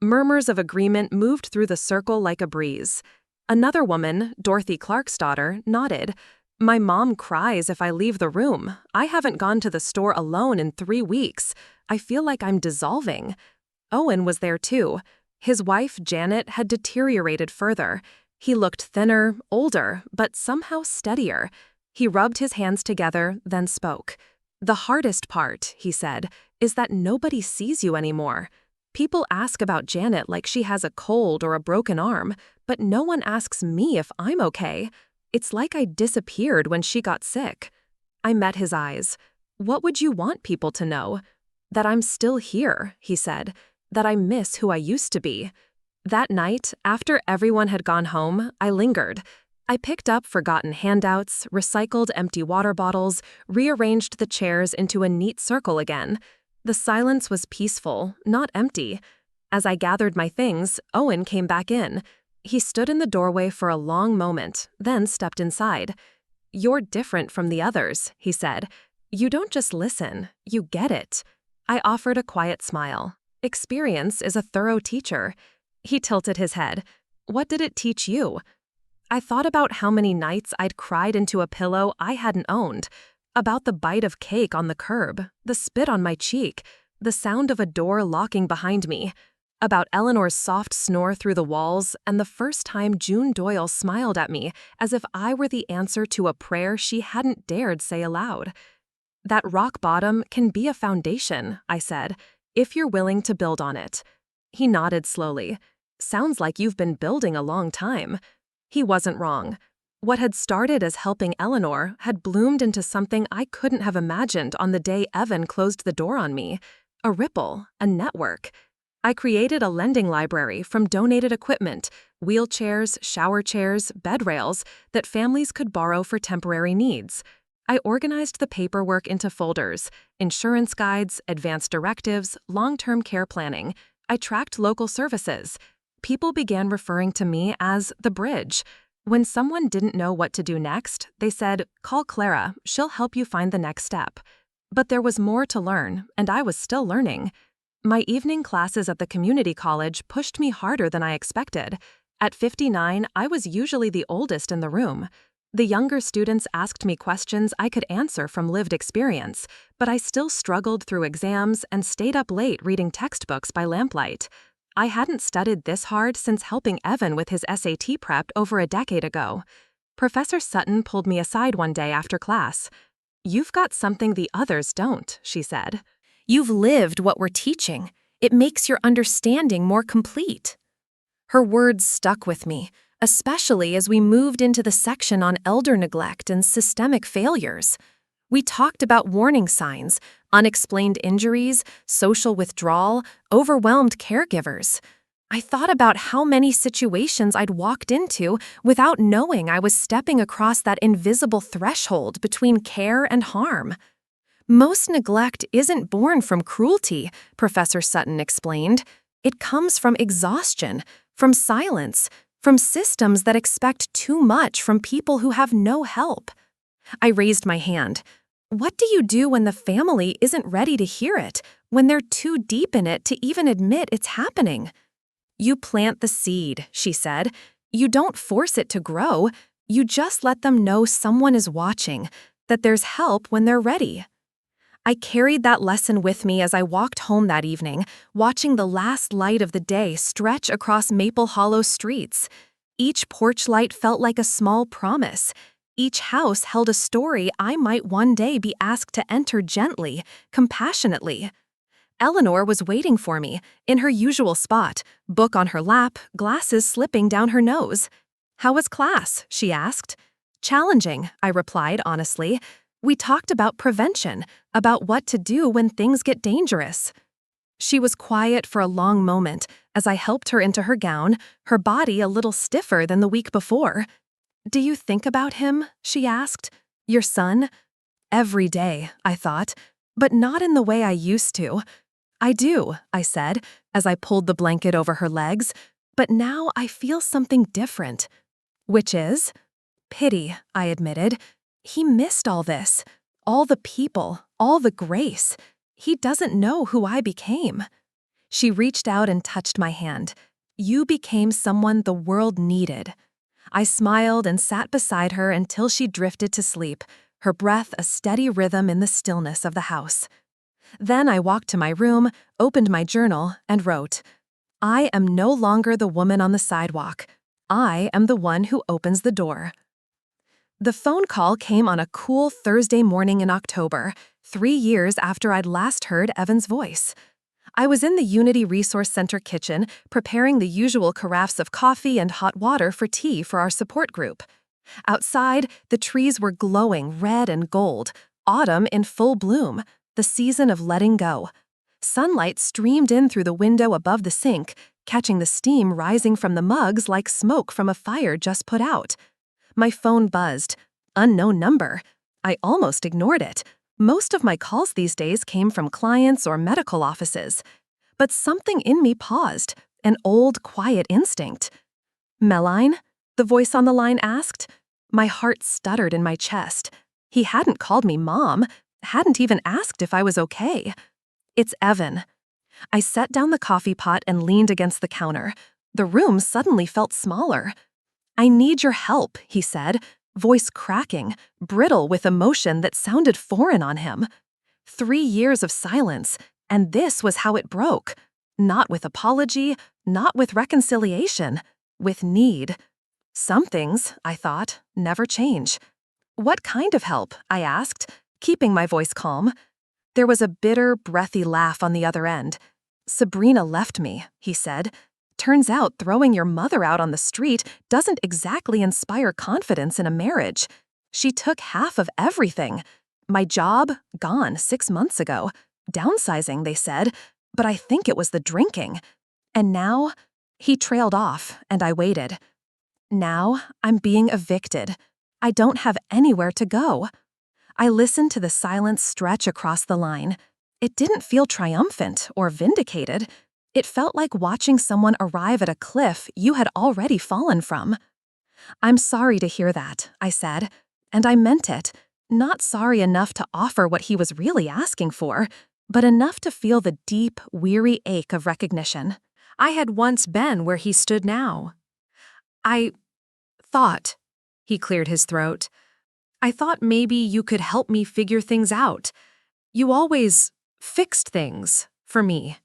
Murmurs of agreement moved through the circle like a breeze. Another woman, Dorothy Clark's daughter, nodded. "My mom cries if I leave the room. I haven't gone to the store alone in 3 weeks. I feel like I'm dissolving." Owen was there too. His wife, Janet, had deteriorated further. He looked thinner, older, but somehow steadier. He rubbed his hands together, then spoke. "The hardest part," he said, "is that nobody sees you anymore. People ask about Janet like she has a cold or a broken arm, but no one asks me if I'm okay. It's like I disappeared when she got sick." I met his eyes. "What would you want people to know?" "That I'm still here," he said. "That I miss who I used to be." That night, after everyone had gone home, I lingered. I picked up forgotten handouts, recycled empty water bottles, rearranged the chairs into a neat circle again. The silence was peaceful, not empty. As I gathered my things, Owen came back in. He stood in the doorway for a long moment, then stepped inside. "You're different from the others," he said. "You don't just listen, you get it." I offered a quiet smile. "Experience is a thorough teacher." He tilted his head. "What did it teach you?" I thought about how many nights I'd cried into a pillow I hadn't owned, about the bite of cake on the curb, the spit on my cheek, the sound of a door locking behind me, about Eleanor's soft snore through the walls, and the first time June Doyle smiled at me as if I were the answer to a prayer she hadn't dared say aloud. "That rock bottom can be a foundation," I said, "if you're willing to build on it." He nodded slowly. "Sounds like you've been building a long time." He wasn't wrong. What had started as helping Eleanor had bloomed into something I couldn't have imagined on the day Evan closed the door on me. A ripple, a network. I created a lending library from donated equipment, wheelchairs, shower chairs, bed rails, that families could borrow for temporary needs. I organized the paperwork into folders: insurance guides, advanced directives, long-term care planning. I tracked local services. People began referring to me as the bridge. When someone didn't know what to do next, they said, "Call Clara, she'll help you find the next step." But there was more to learn, and I was still learning. My evening classes at the community college pushed me harder than I expected. At 59, I was usually the oldest in the room. The younger students asked me questions I could answer from lived experience, but I still struggled through exams and stayed up late reading textbooks by lamplight. I hadn't studied this hard since helping Evan with his SAT prep over a decade ago. Professor Sutton pulled me aside one day after class. "You've got something the others don't," she said. "You've lived what we're teaching. It makes your understanding more complete." Her words stuck with me, especially as we moved into the section on elder neglect and systemic failures. We talked about warning signs, unexplained injuries, social withdrawal, overwhelmed caregivers. I thought about how many situations I'd walked into without knowing I was stepping across that invisible threshold between care and harm. "Most neglect isn't born from cruelty," Professor Sutton explained. "It comes from exhaustion, from silence, from systems that expect too much from people who have no help." I raised my hand. What do you do when the family isn't ready to hear it, when they're too deep in it to even admit it's happening? You plant the seed, she said. You don't force it to grow. You just let them know someone is watching, that there's help when they're ready. I carried that lesson with me as I walked home that evening, watching the last light of the day stretch across Maple Hollow streets. Each porch light felt like a small promise. Each house held a story I might one day be asked to enter gently, compassionately. Eleanor was waiting for me, in her usual spot, book on her lap, glasses slipping down her nose. "How was class?" she asked. "Challenging," I replied honestly. We talked about prevention, about what to do when things get dangerous. She was quiet for a long moment as I helped her into her gown, her body a little stiffer than the week before. "Do you think about him?" she asked. "Your son?" "Every day," I thought, "but not in the way I used to." "I do," I said, as I pulled the blanket over her legs, "but now I feel something different." "Which is?" "Pity," I admitted. He missed all this, all the people, all the grace. He doesn't know who I became. She reached out and touched my hand. "You became someone the world needed." I smiled and sat beside her until she drifted to sleep, her breath a steady rhythm in the stillness of the house. Then I walked to my room, opened my journal, and wrote, "I am no longer the woman on the sidewalk. I am the one who opens the door." The phone call came on a cool Thursday morning in October, 3 years after I'd last heard Evan's voice. I was in the Unity Resource Center kitchen, preparing the usual carafes of coffee and hot water for tea for our support group. Outside, the trees were glowing red and gold, autumn in full bloom, the season of letting go. Sunlight streamed in through the window above the sink, catching the steam rising from the mugs like smoke from a fire just put out. My phone buzzed. Unknown number. I almost ignored it. Most of my calls these days came from clients or medical offices. But something in me paused, an old, quiet instinct. "Meline?" the voice on the line asked. My heart stuttered in my chest. He hadn't called me Mom, hadn't even asked if I was okay. "It's Evan." I set down the coffee pot and leaned against the counter. The room suddenly felt smaller. "I need your help," he said, voice cracking, brittle with emotion that sounded foreign on him. 3 years of silence, and this was how it broke. Not with apology, not with reconciliation, with need. Some things, I thought, never change. "What kind of help?" I asked, keeping my voice calm. There was a bitter, breathy laugh on the other end. "Sabrina left me," he said. "Turns out throwing your mother out on the street doesn't exactly inspire confidence in a marriage. She took half of everything. My job, gone 6 months ago. Downsizing, they said, but I think it was the drinking. And now," he trailed off, and I waited. "Now, I'm being evicted. I don't have anywhere to go." I listened to the silence stretch across the line. It didn't feel triumphant or vindicated. It felt like watching someone arrive at a cliff you had already fallen from. "I'm sorry to hear that," I said, and I meant it. Not sorry enough to offer what he was really asking for, but enough to feel the deep, weary ache of recognition. I had once been where he stood now. "I thought," he cleared his throat, "I thought maybe you could help me figure things out. You always fixed things for me."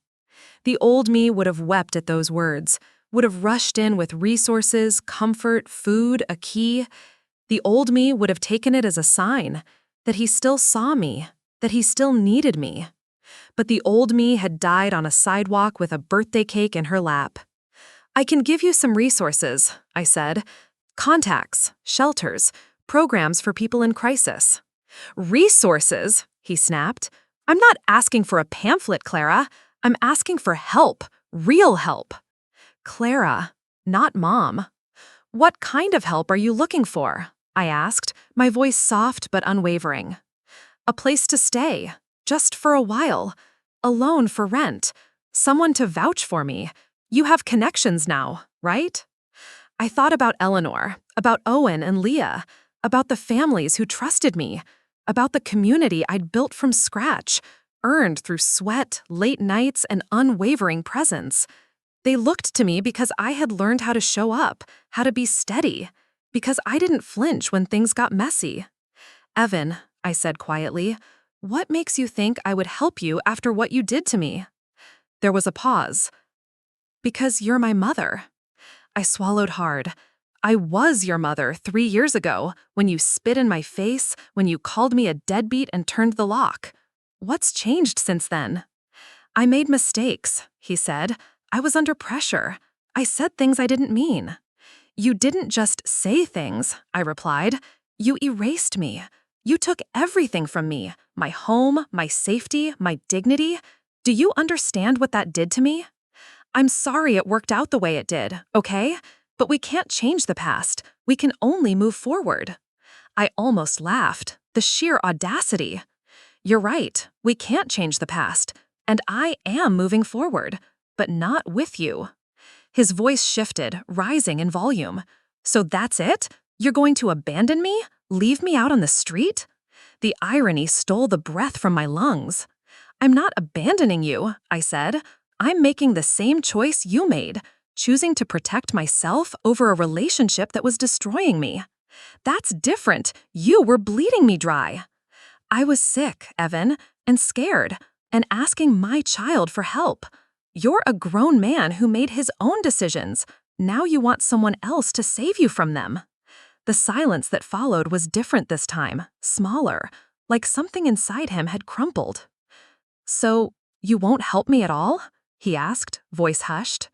The old me would have wept at those words, would have rushed in with resources, comfort, food, a key. The old me would have taken it as a sign that he still saw me, that he still needed me. But the old me had died on a sidewalk with a birthday cake in her lap. "I can give you some resources," I said. "Contacts, shelters, programs for people in crisis." "Resources?" he snapped. "I'm not asking for a pamphlet, Clara. I'm asking for help, real help." "Clara, not Mom. What kind of help are you looking for?" I asked, my voice soft but unwavering. "A place to stay, just for a while. A loan for rent. Someone to vouch for me. You have connections now, right?" I thought about Eleanor, about Owen and Leah, about the families who trusted me. about the community I'd built from scratch, earned through sweat, late nights, and unwavering presence. They looked to me because I had learned how to show up, how to be steady, because I didn't flinch when things got messy. "Evan," I said quietly, "what makes you think I would help you after what you did to me?" There was a pause. "Because you're my mother." I swallowed hard. "I was your mother 3 years ago, when you spit in my face, when you called me a deadbeat and turned the lock. What's changed since then?" "I made mistakes," he said. "I was under pressure. I said things I didn't mean." "You didn't just say things," I replied. "You erased me. You took everything from me, my home, my safety, my dignity. Do you understand what that did to me? I'm sorry it worked out the way it did, okay? But we can't change the past. We can only move forward." I almost laughed. The sheer audacity. "You're right. We can't change the past. And I am moving forward, but not with you." His voice shifted, rising in volume. "So that's it? You're going to abandon me? Leave me out on the street?" The irony stole the breath from my lungs. "I'm not abandoning you," I said. "I'm making the same choice you made, choosing to protect myself over a relationship that was destroying me. That's different. You were bleeding me dry." "I was sick, Evan, and scared, and asking my child for help. You're a grown man who made his own decisions. Now you want someone else to save you from them." The silence that followed was different this time, smaller, like something inside him had crumpled. "So, you won't help me at all?" he asked, voice hushed.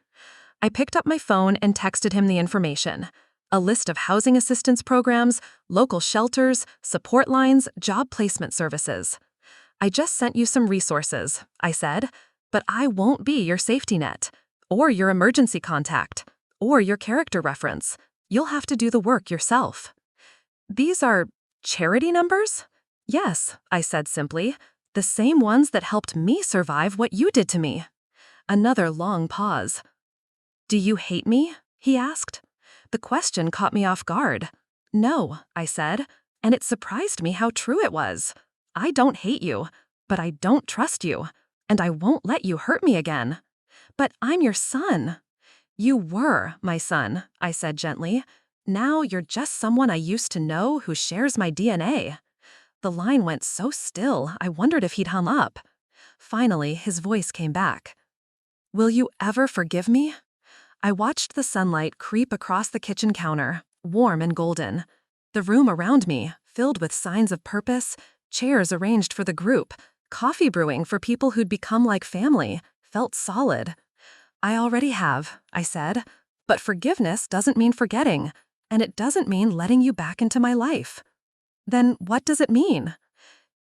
I picked up my phone and texted him the information. A list of housing assistance programs, local shelters, support lines, job placement services. "I just sent you some resources," I said, "but I won't be your safety net, or your emergency contact, or your character reference. You'll have to do the work yourself." "These are charity numbers?" "Yes," I said simply, "the same ones that helped me survive what you did to me." Another long pause. "Do you hate me?" he asked. The question caught me off guard. "No," I said, and it surprised me how true it was. "I don't hate you, but I don't trust you, and I won't let you hurt me again." "But I'm your son." "You were my son," I said gently. "Now you're just someone I used to know who shares my DNA." The line went so still, I wondered if he'd hung up. Finally, his voice came back. "Will you ever forgive me?" I watched the sunlight creep across the kitchen counter, warm and golden. The room around me, filled with signs of purpose, chairs arranged for the group, coffee brewing for people who'd become like family, felt solid. "I already have," I said, "but forgiveness doesn't mean forgetting, and it doesn't mean letting you back into my life." "Then what does it mean?"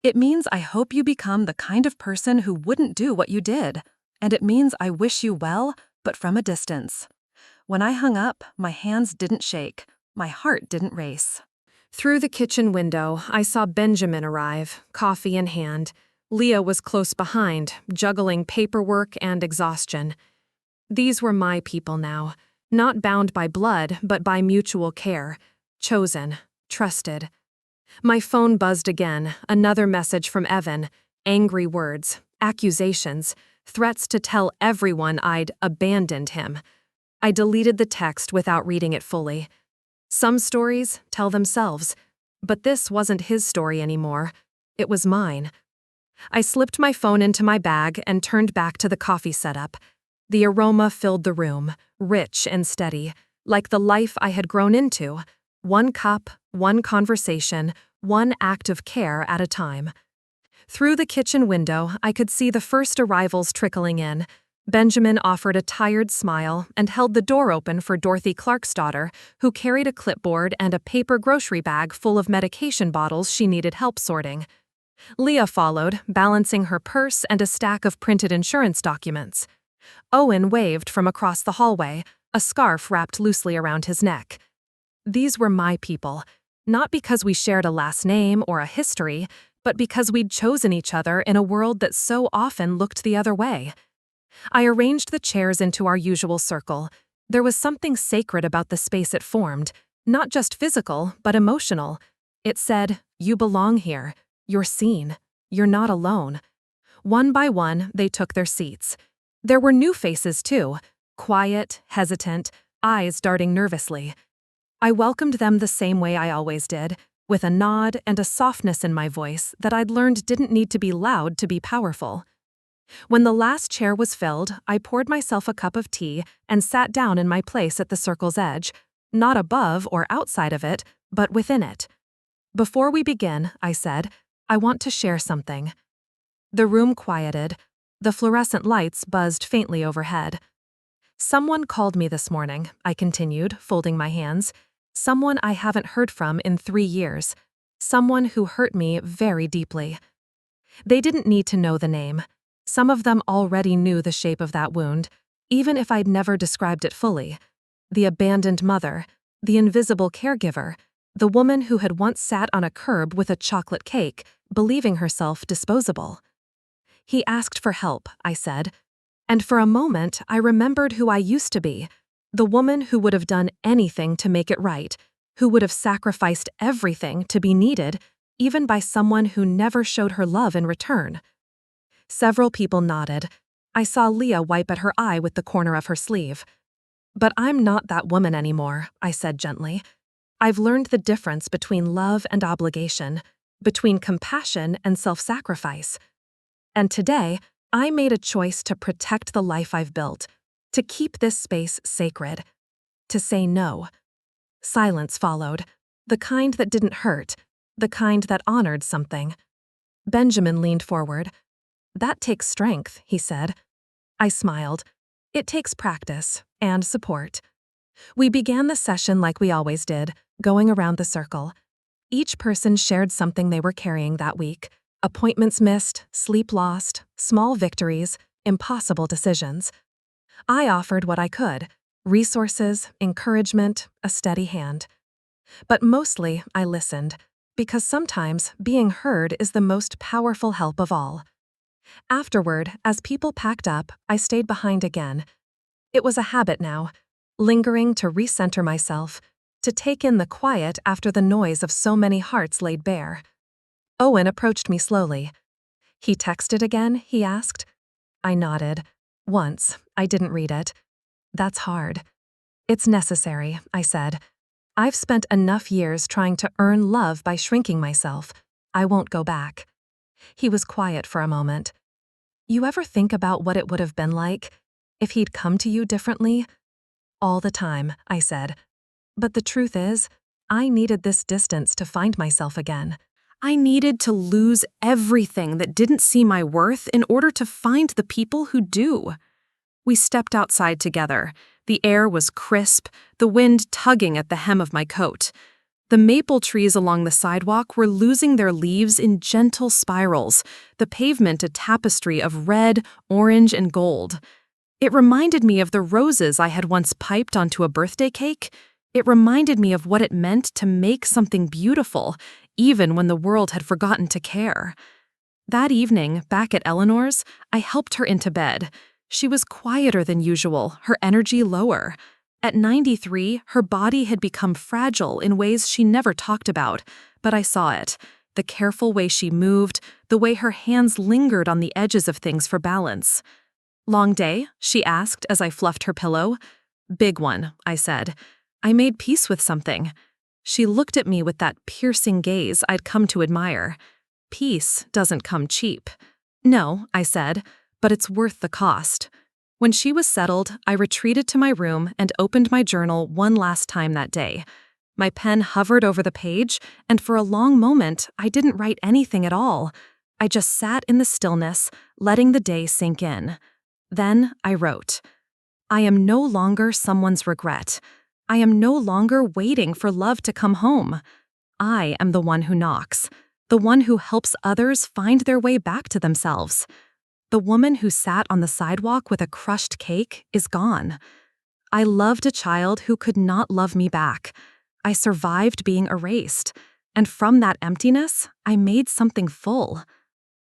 "It means I hope you become the kind of person who wouldn't do what you did, and it means I wish you well, but from a distance." When I hung up, my hands didn't shake, my heart didn't race. Through the kitchen window, I saw Benjamin arrive, coffee in hand. Leah was close behind, juggling paperwork and exhaustion. These were my people now, not bound by blood, but by mutual care, chosen, trusted. My phone buzzed again, another message from Evan, angry words, accusations, threats to tell everyone I'd abandoned him. I deleted the text without reading it fully. Some stories tell themselves, but this wasn't his story anymore. It was mine. I slipped my phone into my bag and turned back to the coffee setup. The aroma filled the room, rich and steady, like the life I had grown into. One cup, one conversation, one act of care at a time. Through the kitchen window, I could see the first arrivals trickling in. Benjamin offered a tired smile and held the door open for Dorothy Clark's daughter, who carried a clipboard and a paper grocery bag full of medication bottles she needed help sorting. Leah followed, balancing her purse and a stack of printed insurance documents. Owen waved from across the hallway, a scarf wrapped loosely around his neck. These were my people, not because we shared a last name or a history, but because we'd chosen each other in a world that so often looked the other way. I arranged the chairs into our usual circle. There was something sacred about the space it formed, not just physical, but emotional. It said, "You belong here. You're seen. You're not alone. One by one, they took their seats. There were new faces, too, quiet, hesitant, eyes darting nervously. I welcomed them the same way I always did, with a nod and a softness in my voice that I'd learned didn't need to be loud to be powerful. When the last chair was filled, I poured myself a cup of tea and sat down in my place at the circle's edge, not above or outside of it, but within it. Before we begin, I said, I want to share something. The room quieted. The fluorescent lights buzzed faintly overhead. Someone called me this morning, I continued, folding my hands. Someone I haven't heard from in 3 years. Someone who hurt me very deeply. They didn't need to know the name. Some of them already knew the shape of that wound, even if I'd never described it fully. The abandoned mother, the invisible caregiver, the woman who had once sat on a curb with a chocolate cake, believing herself disposable. He asked for help, I said, and for a moment I remembered who I used to be, the woman who would have done anything to make it right, who would have sacrificed everything to be needed, even by someone who never showed her love in return. Several people nodded. I saw Leah wipe at her eye with the corner of her sleeve. But I'm not that woman anymore, I said gently. I've learned the difference between love and obligation, between compassion and self-sacrifice. And today, I made a choice to protect the life I've built, to keep this space sacred, to say no. Silence followed, the kind that didn't hurt, the kind that honored something. Benjamin leaned forward. That takes strength, he said. I smiled. It takes practice and support. We began the session like we always did, going around the circle. Each person shared something they were carrying that week. Appointments missed, sleep lost, small victories, impossible decisions. I offered what I could: resources, encouragement, a steady hand. But mostly, I listened, because sometimes being heard is the most powerful help of all. Afterward, as people packed up, I stayed behind again. It was a habit now, lingering to recenter myself, to take in the quiet after the noise of so many hearts laid bare. Owen approached me slowly. He texted again, he asked. I nodded. Once, I didn't read it. That's hard. It's necessary, I said. I've spent enough years trying to earn love by shrinking myself. I won't go back. He was quiet for a moment. You ever think about what it would have been like if he'd come to you differently? All the time, I said. But the truth is, I needed this distance to find myself again. I needed to lose everything that didn't see my worth in order to find the people who do. We stepped outside together. The air was crisp, the wind tugging at the hem of my coat. The maple trees along the sidewalk were losing their leaves in gentle spirals, the pavement a tapestry of red, orange, and gold. It reminded me of the roses I had once piped onto a birthday cake. It reminded me of what it meant to make something beautiful, even when the world had forgotten to care. That evening, back at Eleanor's, I helped her into bed. She was quieter than usual, her energy lower. At 93, her body had become fragile in ways she never talked about, but I saw it. The careful way she moved, the way her hands lingered on the edges of things for balance. Long day? She asked as I fluffed her pillow. Big one, I said. I made peace with something. She looked at me with that piercing gaze I'd come to admire. Peace doesn't come cheap. No, I said, but it's worth the cost. When she was settled, I retreated to my room and opened my journal one last time that day. My pen hovered over the page, and for a long moment, I didn't write anything at all. I just sat in the stillness, letting the day sink in. Then I wrote, I am no longer someone's regret. I am no longer waiting for love to come home. I am the one who knocks, the one who helps others find their way back to themselves. The woman who sat on the sidewalk with a crushed cake is gone. I loved a child who could not love me back. I survived being erased, and from that emptiness, I made something full.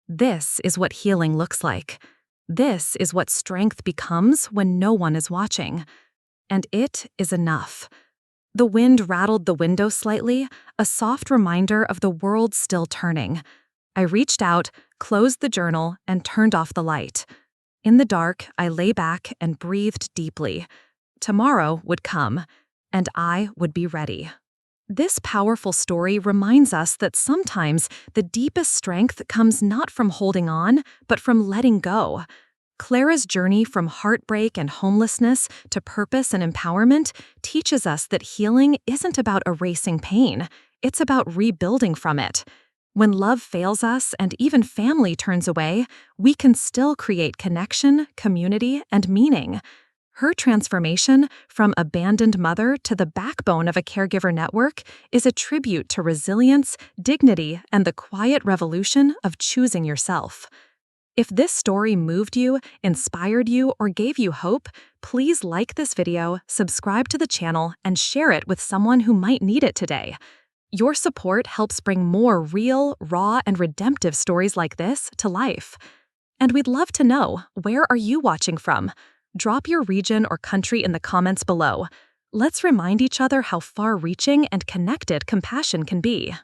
This is what healing looks like. This is what strength becomes when no one is watching. And it is enough. The wind rattled the window slightly, a soft reminder of the world still turning. I reached out, closed the journal, and turned off the light. In the dark, I lay back and breathed deeply. Tomorrow would come, and I would be ready. This powerful story reminds us that sometimes the deepest strength comes not from holding on, but from letting go. Clara's journey from heartbreak and homelessness to purpose and empowerment teaches us that healing isn't about erasing pain, it's about rebuilding from it. When love fails us and even family turns away, we can still create connection, community, and meaning. Her transformation from abandoned mother to the backbone of a caregiver network is a tribute to resilience, dignity, and the quiet revolution of choosing yourself. If this story moved you, inspired you, or gave you hope, please like this video, subscribe to the channel, and share it with someone who might need it today. Your support helps bring more real, raw, and redemptive stories like this to life. And we'd love to know, where are you watching from? Drop your region or country in the comments below. Let's remind each other how far-reaching and connected compassion can be.